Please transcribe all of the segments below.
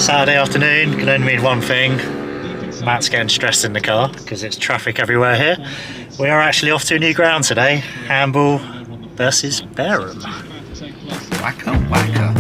Saturday afternoon can only mean one thing. Matt's getting stressed in the car because it's traffic everywhere here. We are actually off to a new ground today, Hamble versus Fareham. Whacker, whacker.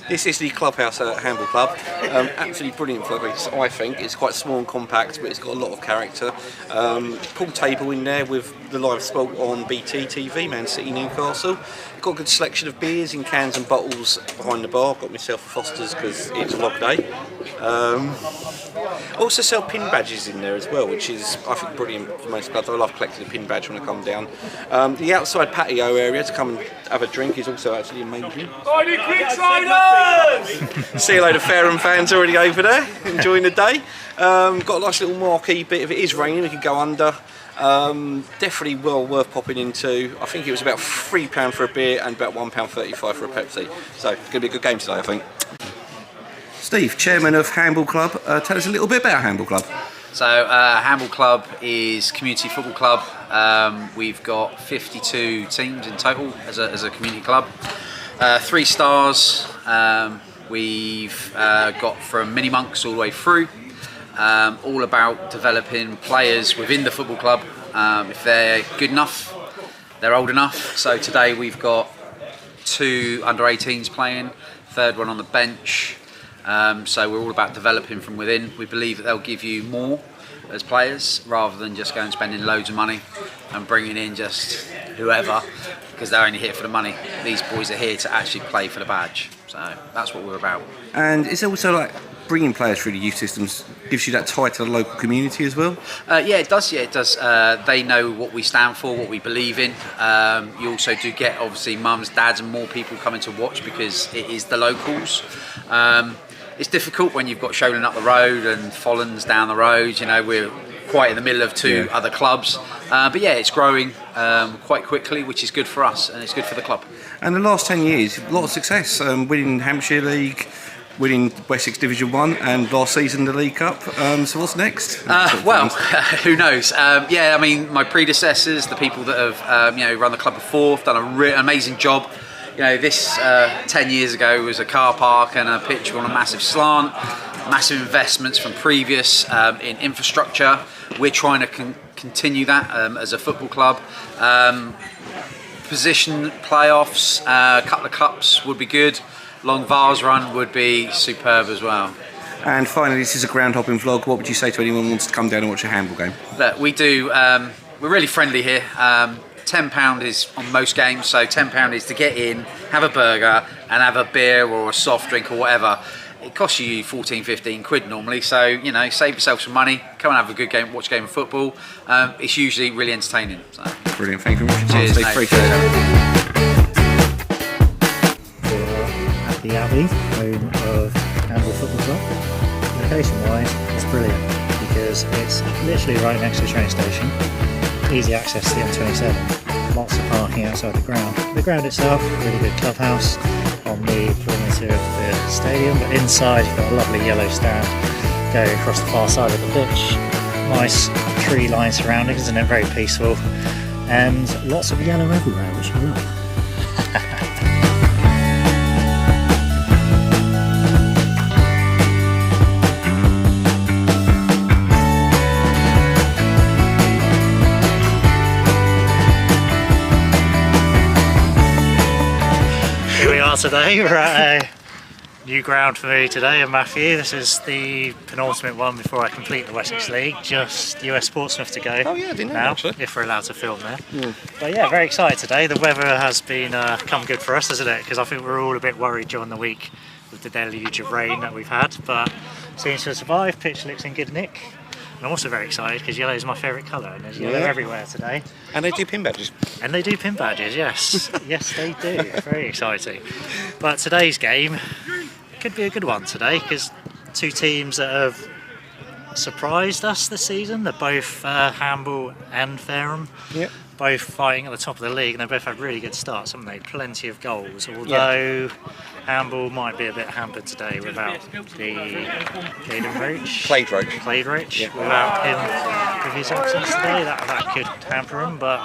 This is the clubhouse at Hamble Club. Absolutely brilliant for this, I think. It's quite small and compact, but it's got a lot of character. Pool table in there with the live sport on BT TV, Man City, Newcastle. Got a good selection of beers in cans and bottles behind the bar. Got myself a Foster's because it's a log day. Also sell pin badges in there as well, which is, I think, brilliant for most clubs. I love collecting a pin badge when I come down. The outside patio area to come and have a drink is also actually amazing. See a load of Fareham fans already over there, enjoying the day. Got a nice little marquee bit. If it is raining, we could go under. Definitely well worth popping into. I think it was about £3 for a beer and about £1.35 for a Pepsi. So it's going to be a good game today, I think. Steve, chairman of Hamble Club, tell us a little bit about Hamble Club. So Hamble Club is community football club. We've got 52 teams in total as a community club. 3 stars. We've got from mini monks all the way through. All about developing players within the football club. If they're good enough, they're old enough. So today we've got 2 under-18s playing, 3rd one on the bench. So we're all about developing from within. We believe that they'll give you more as players rather than just going and spending loads of money and bringing in just whoever because they're only here for the money. These boys are here to actually play for the badge. So that's what we're about. And it's also like bringing players through the youth systems gives you that tie to the local community as well? Yeah, it does. Yeah, it does. They know what we stand for, what we believe in. You also do get obviously mums, dads, and more people coming to watch because it is the locals. It's difficult when you've got Sholing up the road and Follands down the road. You know, we're quite in the middle of 2 other clubs. But yeah, it's growing quite quickly, which is good for us and it's good for the club. And the last 10 years, a lot of success. Winning Hampshire League, winning Wessex Division 1 and last season the League Cup. So what's next? Well, who knows? Yeah, I mean, my predecessors, the people that have run the club before, have done an amazing job. You know, this 10 years ago was a car park and a pitch on a massive slant, massive investments from previous in infrastructure. We're trying to continue that as a football club. Position playoffs, a couple of cups would be good. Long Vars run would be superb as well. And finally, this is a ground hopping vlog. What would you say to anyone who wants to come down and watch a Hamble game? Look, we do, we're really friendly here. £10 is on most games, so £10 is to get in, have a burger and have a beer or a soft drink or whatever. It costs you 14, 15 quid normally, so you know, save yourself some money, come and have a good game, watch a game of football. It's usually really entertaining. So. Brilliant, thank you very much. Cheers, mate. Appreciate it. We're at the Abbey, home of Hamble Football Club. Location-wise, it's brilliant because it's literally right next to the train station. Easy access to the M27, lots of parking outside the ground. The ground itself, really good clubhouse on the perimeter of the stadium, but inside you've got a lovely yellow stand going across the far side of the pitch. Nice tree line surroundings, isn't it? Very peaceful, and lots of yellow everywhere, which I love. Today we're at a new ground for me today in Matthew. This is the penultimate one before I complete the Wessex League. Just US Portsmouth to go. Oh yeah, I didn't know now, actually. if we're allowed to film there. But yeah, very excited today. The weather has been come good for us, hasn't it? Because I think we're all a bit worried during the week with the deluge of rain that we've had, but seems to have survived. Pitch looks in good nick. And I'm also very excited because yellow is my favourite colour and there's yellow everywhere today. And they do pin badges. And they do pin badges, yes. Yes, they do. Very exciting. But today's game could be a good one today, because two teams that have surprised us this season. They're both Hamble and Fareham. Yep. Both fighting at the top of the league, and they both had really good starts, haven't they? Plenty of goals, although Hamble might be a bit hampered today without the Clade Roach. Yeah. Without him with his absence today, that could hamper him, but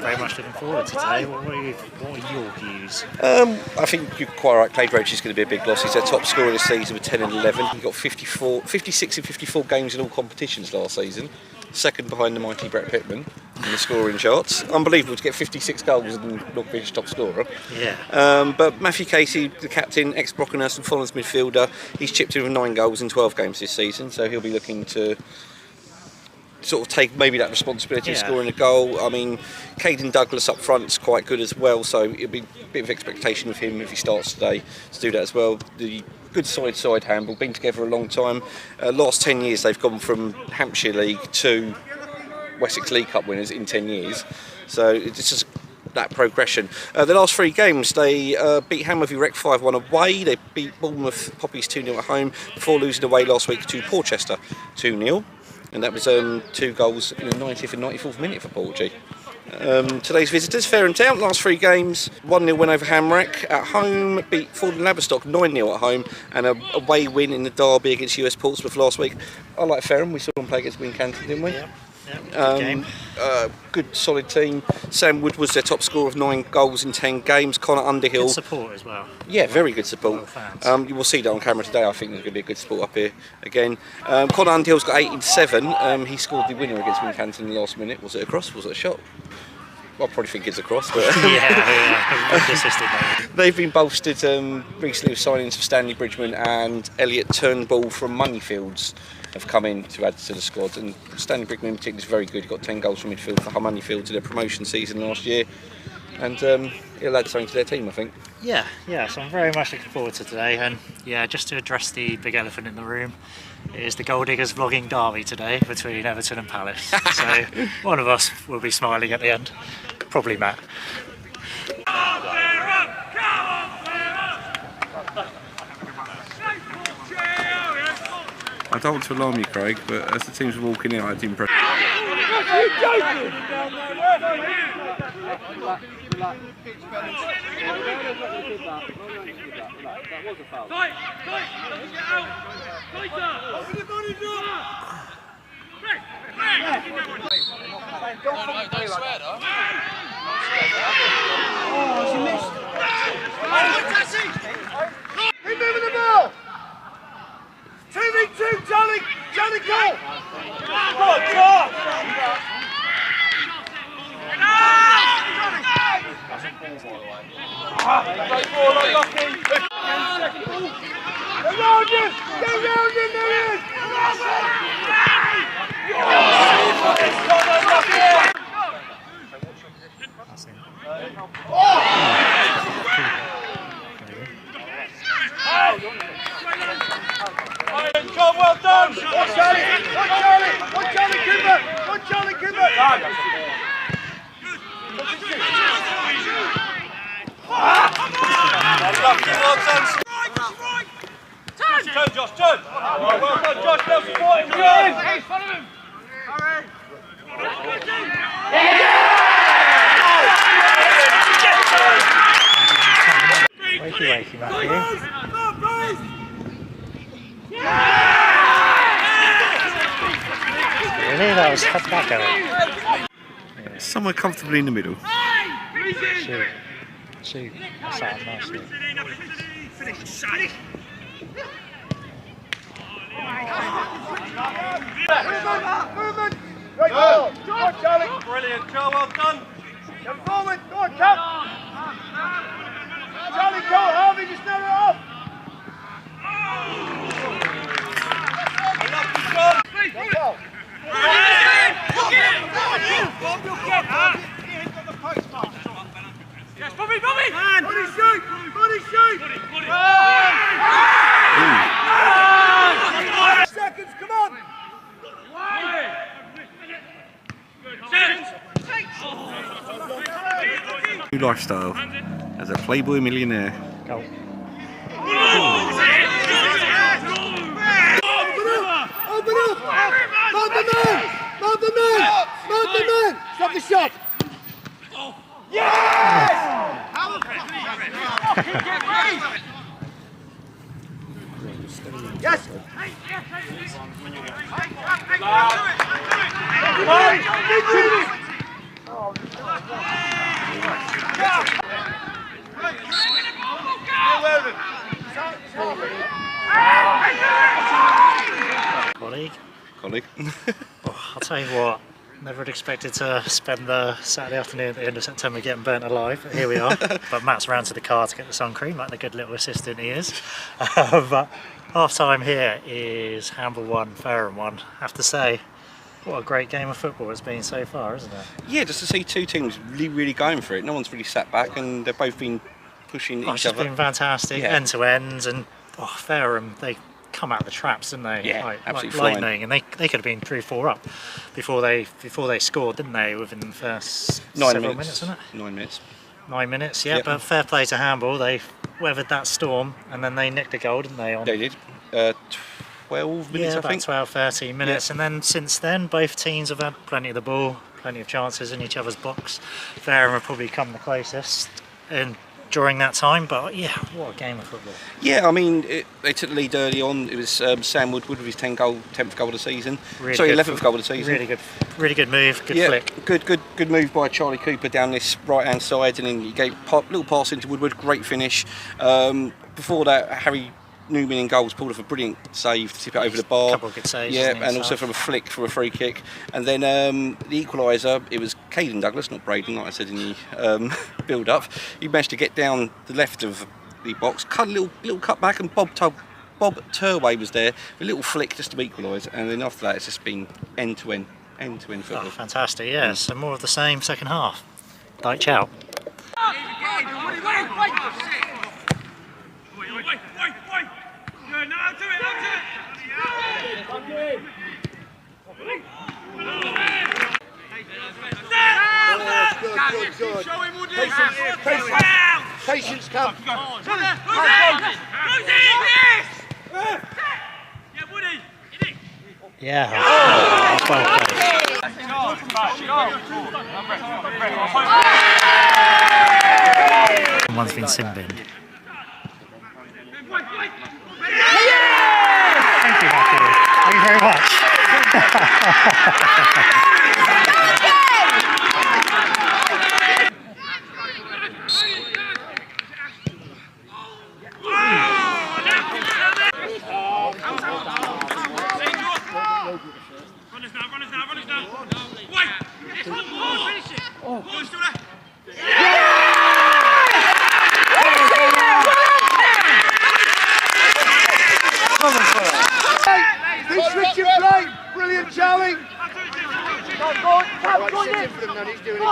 very much looking forward to today. What are your views? I think you're quite right. Clade Roach is going to be a big loss. He's their top scorer this season with 10 and 11. He got 56 and 54 games in all competitions last season. Second behind the mighty Brett Pittman in the scoring charts. Unbelievable to get 56 goals and not finish top scorer. Yeah. But Matthew Casey, the captain, ex-Brockenhurst and Follins midfielder, he's chipped in with 9 goals in 12 games this season, so he'll be looking to sort of take maybe that responsibility of scoring a goal. I mean, Caden Douglas up front's quite good as well, so it'll be a bit of expectation of him if he starts today to do that as well. The good side Hamble, been together a long time. Last 10 years they've gone from Hampshire League to Wessex League Cup winners in 10 years. So it's just that progression. The last 3 games, they beat Hammerview Rec 5-1 away. They beat Bournemouth Poppies 2-0 at home before losing away last week to Porchester 2-0. And that was 2 goals in the 90th and 94th minute for Porgy. Today's visitors, Fareham Town, last 3 games, 1-0 win over Hamrec at home, beat Ford and Laverstock 9-0 at home, and a away win in the derby against US Portsmouth last week. I like Fareham, we saw them play against Wincanton, didn't we? Yep. Good game. Good solid team. Sam Wood was their top scorer of 9 goals in 10 games. Connor Underhill. Good support as well. Yeah, very good support. Fans. You will see that on camera today. I think there's going to be a good support up here again. Connor Underhill's got 8 in 7. He scored the winner against Wincanton in the last minute. Was it a cross? Was it a shot? I probably think it's a cross, but they've been bolstered recently with signings of Stanley Bridgman and Elliot Turnbull from Moneyfields have come in to add to the squad, and Stanley Bridgman in particular is very good. He got 10 goals from midfield for Moneyfields in their promotion season last year, and he'll add something to their team, I think. Yeah, so I'm very much looking forward to today, and just to address the big elephant in the room, it is the Gold Diggers vlogging derby today between Everton and Palace. So one of us will be smiling at the end, probably Matt. I don't want to alarm you, Craig, but as the teams were walking out, I didn't impress. Moving the ball! 2v2, Johnny, go! Go on, John! Great ball, unlucky. Go round him, there he is! John, well done! One Charlie Kimber! Turn, Josh, turn! Well done, Josh, now support him, John! Follow him! Wakey, Matthew. Really? That was cut back going. Somewhere comfortably in the middle. Shoot. That sounds nicely. Movement! Right, go on, Charlie! Brilliant, Joe, well done! Come forward, go on, Cap! Charlie, go, Harvey, just narrow it off! Yes, Bobby! Body shoot! Seconds, come on! Seconds! New lifestyle as a Playboy millionaire. Go. Open up! Mount the man! Mount the man! Mount the man! Stop the shot! Yes! Yes! Colleague. I'll tell you what, never had expected to spend the Saturday afternoon at the end of September getting burnt alive, but here we are. But Matt's ran to the car to get the sun cream, like the good little assistant he is. But half time here is Hamble 1, Fareham 1. I have to say, what a great game of football it's been so far, isn't it? Yeah, just to see two teams really going for it. No one's really sat back and they've both been pushing each It's other. been fantastic, Yeah. end to end, and Fareham, they come out of the traps, didn't they? Yeah, like absolutely lightning, and they could have been 3-4 up before they scored, didn't they? Within the first 9 several minutes. wasn't it? 9 minutes. 9 minutes, yeah. Yep. But fair play to Hamble, they weathered that storm, and then they nicked a goal, didn't they? They did. 12 minutes, Yeah, I about think. 12-13 minutes, Yeah. and then since then both teams have had plenty of the ball, plenty of chances in each other's box. Fareham have probably come the closest during that time, but yeah, what a game of football. Yeah, I mean, they took the lead early on. It was Sam Woodward with his 10th goal of the season. Really Sorry, good 11th goal of the season. Really good move, good Yeah, flick. good move by Charlie Cooper down this right-hand side, and then he gave a little pass into Woodward. Great finish. Before that, Harry Newman in goals pulled off a brilliant save to tip it over the bar. Couple of good saves. Yeah, hasn't he, and also from a flick for a free kick. And then the equaliser, it was Caden Douglas, not Braden, like I said in the build-up. He managed to get down the left of the box, cut a little cut back, and Bob Turway was there with a little flick just to equalise. And then after that, it's just been end-to-end football. Oh, fantastic, yeah. So more of the same second half. Like chow. Good. Patience, come. Yeah. Well played. Someone's been sin binned. Thank you, Matthew. Thank you very much. He's switching play. Brilliant, Charlie. Go on, in for them now. He's doing it. Go on.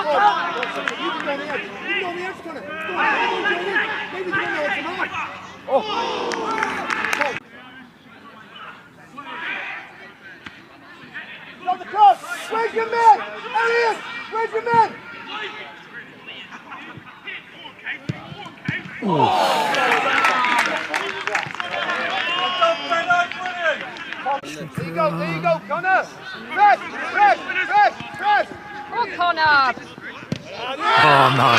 You can go on the edge. You can go on the edge, Connor. Go on, maybe do it tonight. Oh. Got the cross. Where's your man? Elliot, where's your man? There you go, Connor. Press. Oh, Connor! Oh no.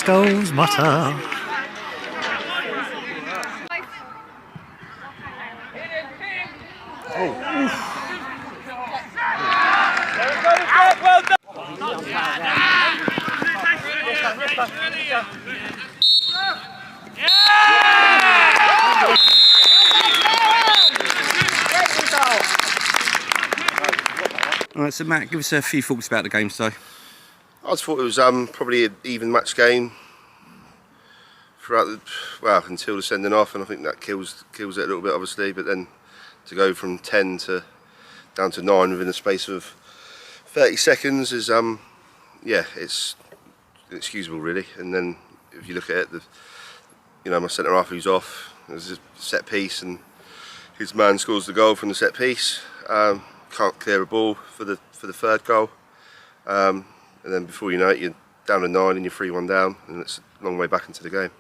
Goals, Mutter. Alright, so Matt, give us a few thoughts about the game today. I just thought it was probably an even match game throughout until the sending off, and I think that kills it a little bit, obviously. But then to go from 10 to down to 9 within the space of 30 seconds is yeah, it's inexcusable really. And then if you look at it, my centre half who's off, there's a set piece and his man scores the goal from the set piece. Can't clear a ball for the third goal, and then before you know it, you're down to 9 and you're 3-1 down, and it's a long way back into the game.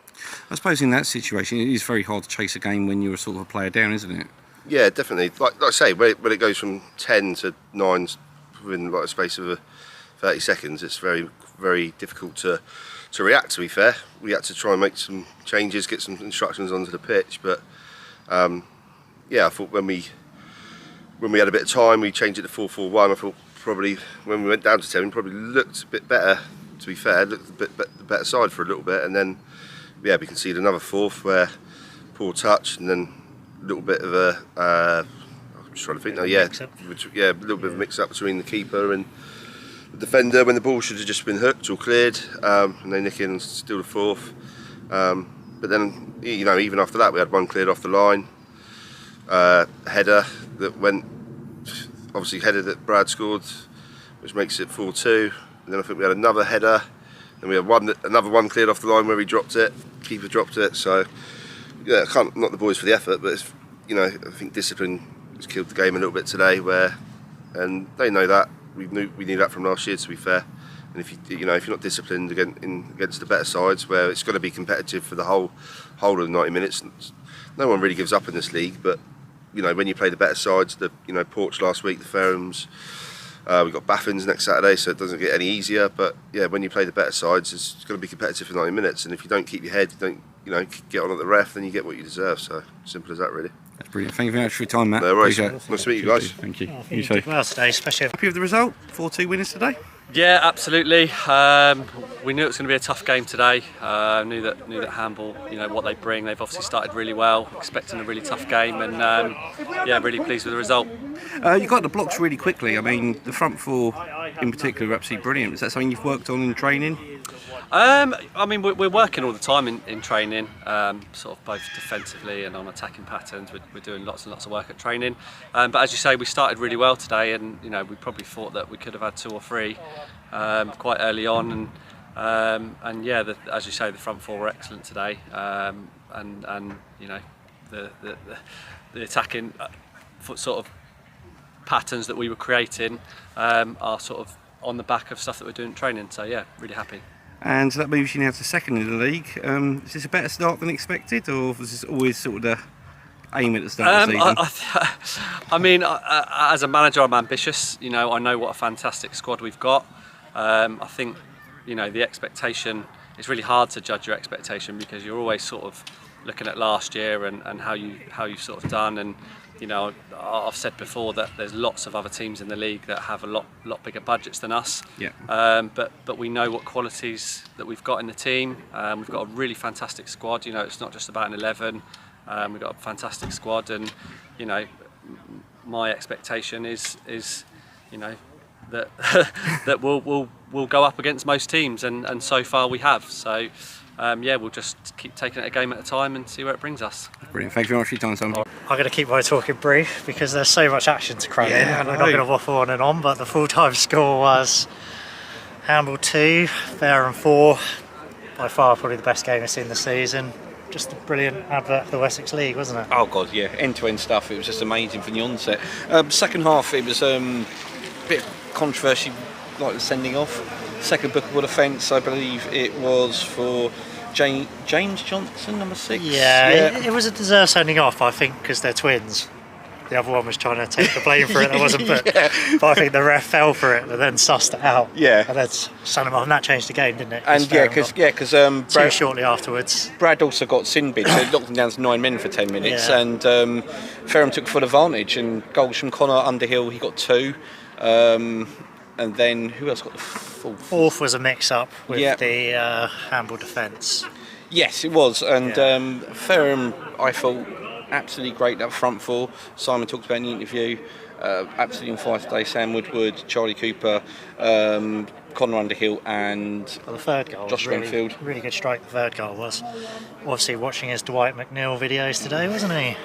I suppose in that situation it is very hard to chase a game when you're sort of a player down, isn't it? Yeah, definitely. Like I say, when it goes from 10 to 9 within like a space of 30 seconds, it's very, very difficult to react, to be fair. We had to try and make some changes, get some instructions onto the pitch, but yeah, I thought when we had a bit of time, we changed it to 4-4-1. I thought probably when we went down to 10, we probably looked a bit better, to be fair, looked a bit the better side for a little bit, and then yeah, we conceded another fourth where poor touch, and then a little bit of a I'm just trying to think now, yeah, a little bit of a mix-up between the keeper and the defender when the ball should have just been hooked or cleared, and they nick in and steal the fourth. But then, even after that, we had one cleared off the line, header that went, obviously header that Brad scored, which makes it 4-2. And then I think we had another header, and we had another one cleared off the line where he dropped it, keeper dropped it. So yeah, I can't knock the boys for the effort, but it's, I think discipline has killed the game a little bit today. And they know that. We knew that from last year, to be fair. And if you're not disciplined against the better sides, where it's got to be competitive for the whole of the 90 minutes, no one really gives up in this league. But when you play the better sides, Porch last week, the Farehams, we've got Baffins next Saturday, so it doesn't get any easier. But yeah, when you play the better sides, it's going to be competitive for 90 minutes. And if you don't keep your head, you don't get on at the ref, then you get what you deserve. So simple as that, really. That's brilliant. Thank you very much for your time, Matt. No worries. Nice to meet you guys. Thank you. You did well today, especially. Happy with the result? 4-2 winners today? Yeah, absolutely. We knew it was going to be a tough game today. Knew that Hamble, what they bring. They've obviously started really well, expecting a really tough game, and yeah, really pleased with the result. You got the blocks really quickly. I mean, the front four in particular are absolutely brilliant. Is that something you've worked on in training? I mean, we're working all the time in training, sort of both defensively and on attacking patterns. We're doing lots and lots of work at training. But as you say, we started really well today, and we probably thought that we could have had 2 or 3 quite early on. And yeah, as you say, the front four were excellent today, and the attacking sort of patterns that we were creating are sort of on the back of stuff that we're doing in training. So yeah, really happy. And so that moves you now to second in the league. Is this a better start than expected, or was this always sort of the aim at the start of the season? I mean, as a manager, I'm ambitious. I know what a fantastic squad we've got. I think, the expectation, it's really hard to judge your expectation because you're always sort of looking at last year and how you've sort of done. And I've said before that there's lots of other teams in the league that have a lot bigger budgets than us. Yeah. But we know what qualities that we've got in the team. We've got a really fantastic squad. It's not just about an 11. We've got a fantastic squad, and my expectation is that that we'll go up against most teams, and so far we have. So. Yeah, we'll just keep taking it a game at a time and see where it brings us. Brilliant. Thank you very much for your time, Simon. I'm going to keep my talking brief because there's so much action to cram in, and we're not going to waffle on and on, but the full-time score was Hamble 2, Fareham 4, by far probably the best game I've seen this season. Just a brilliant advert for the Wessex League, wasn't it? Oh God, yeah, end-to-end stuff. It was just amazing from the onset. Second half, it was a bit of controversy, like the sending off. Second bookable offence, I believe it was for James Johnson, number 6. Yeah. It was a deserved sending off, I think, because they're twins. The other one was trying to take the blame for it, that wasn't booked. Yeah. But I think the ref fell for it and then sussed it out. Yeah. And then sent him off, and that changed the game, didn't it? And because Brad, shortly afterwards. Brad also got sin bid, so he locked them down to 9 men for 10 minutes. Yeah. And Fareham took full advantage, and goals from Connor Underhill, he got 2. And then who else got the fourth? Fourth was a mix-up with the Hamble defence. Yes, it was, and Fareham, I thought, absolutely great up front four. Simon talked about in the interview, absolutely on fire today. Sam Woodward, Charlie Cooper, Connor Underhill, and the third goal Josh Renfield. Really good strike. The third goal was. Obviously, watching his Dwight McNeil videos today, wasn't he?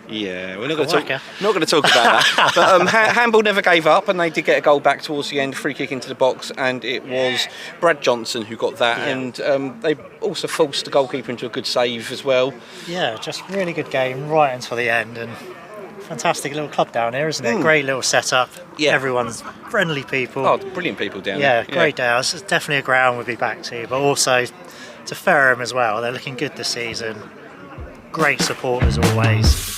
Yeah, we're not Whacker. going to talk about that. But Hamble never gave up, and they did get a goal back towards the end, free kick into the box, and it was Brad Johnson who got that. Yeah. And they also forced the goalkeeper into a good save as well. Yeah, just really good game right until the end, and fantastic little club down here, isn't it? Great little setup. Yeah. Everyone's friendly people. Oh, brilliant people down yeah, there. great day. It's definitely a ground we'll be back to, but also to Fareham as well. They're looking good this season. Great support as always.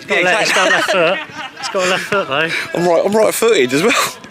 Yeah, It's got a left foot. It's got a left foot though. I'm right-footed as well.